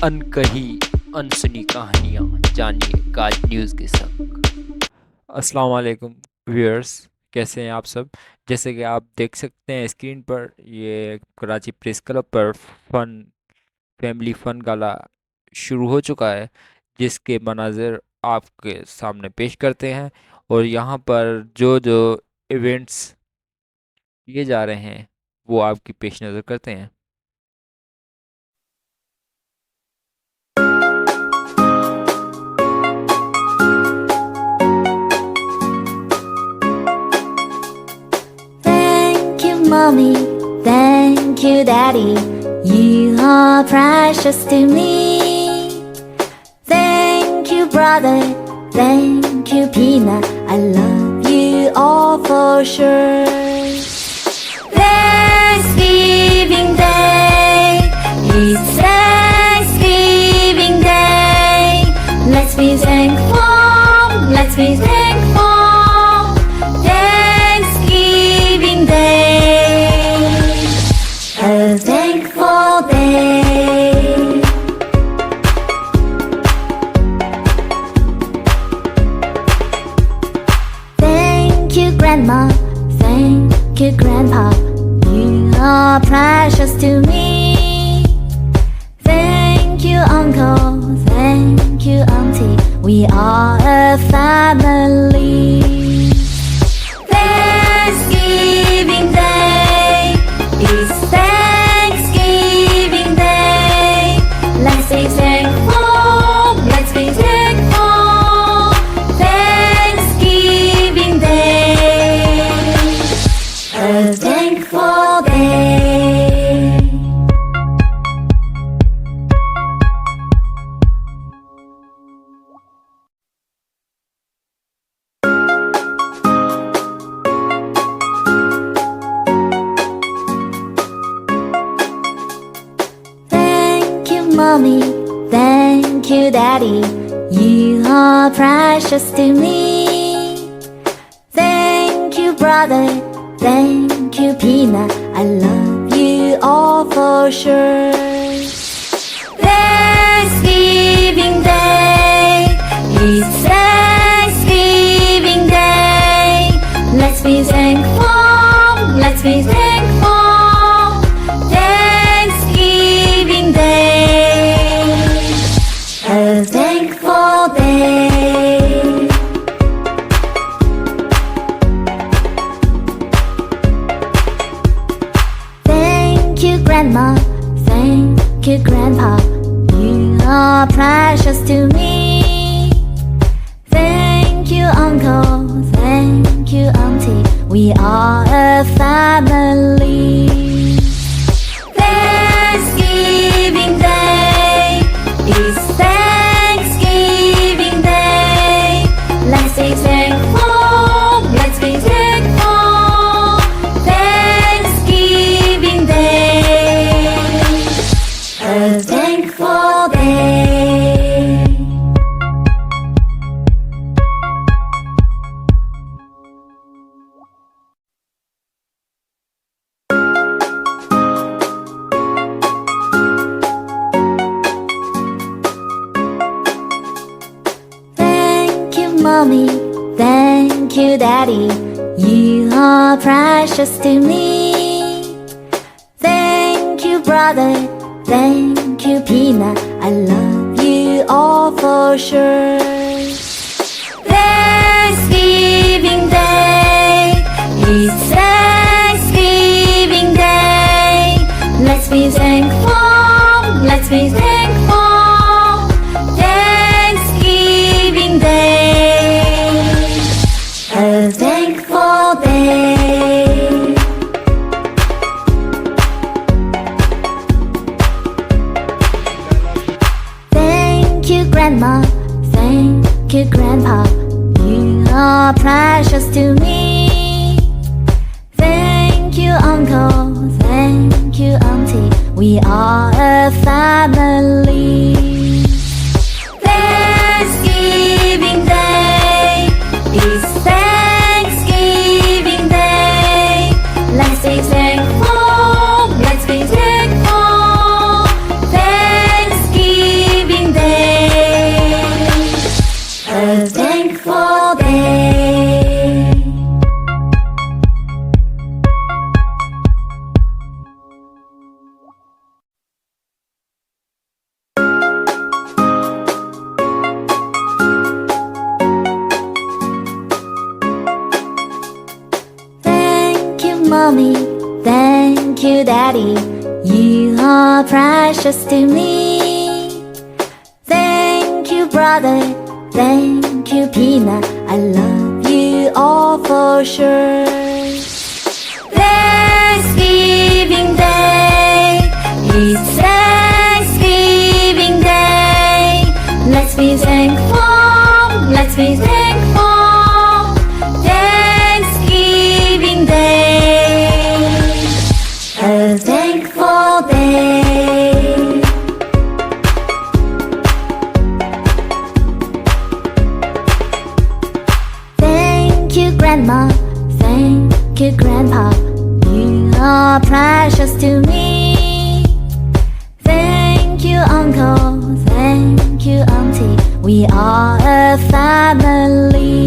अनकही अनसुनी कहानियाँ जानिए काज न्यूज़ के संग। अस्सलाम वालेकुम व्यूअर्स, कैसे हैं आप सब। जैसे कि आप देख सकते हैं स्क्रीन पर, ये कराची प्रेस क्लब पर फैमली फ़न गाला शुरू हो चुका है, जिसके मनाज़र आपके सामने पेश करते हैं। और यहाँ पर जो जो इवेंट्स किए जा रहे हैं वो आपकी पेश नज़र करते हैं। Thank you, mommy. Thank you, daddy. You are precious to me. Thank you, brother. Thank you, Peanut. I love you all for sure. Thanksgiving Day. It's Thanksgiving Day. Let's be thankful. Let's be thankful. Thanksgiving Day. A thankful day. Thank you, Grandma. Thank you, Grandpa. You are precious to me. Thank you, Uncle. Thank you, Auntie. We are a family. Thanksgiving Day is Thanksgiving Day. Let's be thankful. Let's be thankful. Thanksgiving Day. A thankful day. Thank you, mommy. Thank you, daddy. You are precious to me. Thank you, brother. Thank you, Peanut. I love you all for sure. Thanksgiving Day. It's Thanksgiving Day. Let's be thankful. Let's be thankful. Thanksgiving Day. A thankful day. Thank you, Grandma. Thank you, Grandpa. You are precious to me. Thank you, Uncle. Thank you, Auntie. We are a family. Thanksgiving Day is Thanksgiving Day. Let's be thankful. Let's be thankful. Thanksgiving Day. A thankful day. Thank you, mommy. Thank you, daddy. You are precious to me. Thank you, brother. Thank you, Peanut. I love you all for sure. Thanksgiving Day. It's Thanksgiving Day. Let's be thankful. Let's be thankful. Thanksgiving Day. A thankful day. Thank you, Grandma. Thank you, Grandpa. You are precious to me. Thank you, Uncle. Thank you, Auntie. We are a family. Thanksgiving Day is Thanksgiving Day. Let's be thankful. Let's be thankful. Thanksgiving thankful day. Thank you, Mommy. Thank you, Daddy. You are precious to me. Thank you, brother. Thank you, Pina. I love you all for sure. Thanksgiving Day. It's Thanksgiving Day. Let's be thankful. Let's be thankful. Thanksgiving Day. A thankful day. Thank you, Grandma. Thank you, Grandpa. You are precious to me. Thank you, Uncle. Thank you, Auntie. We are a family.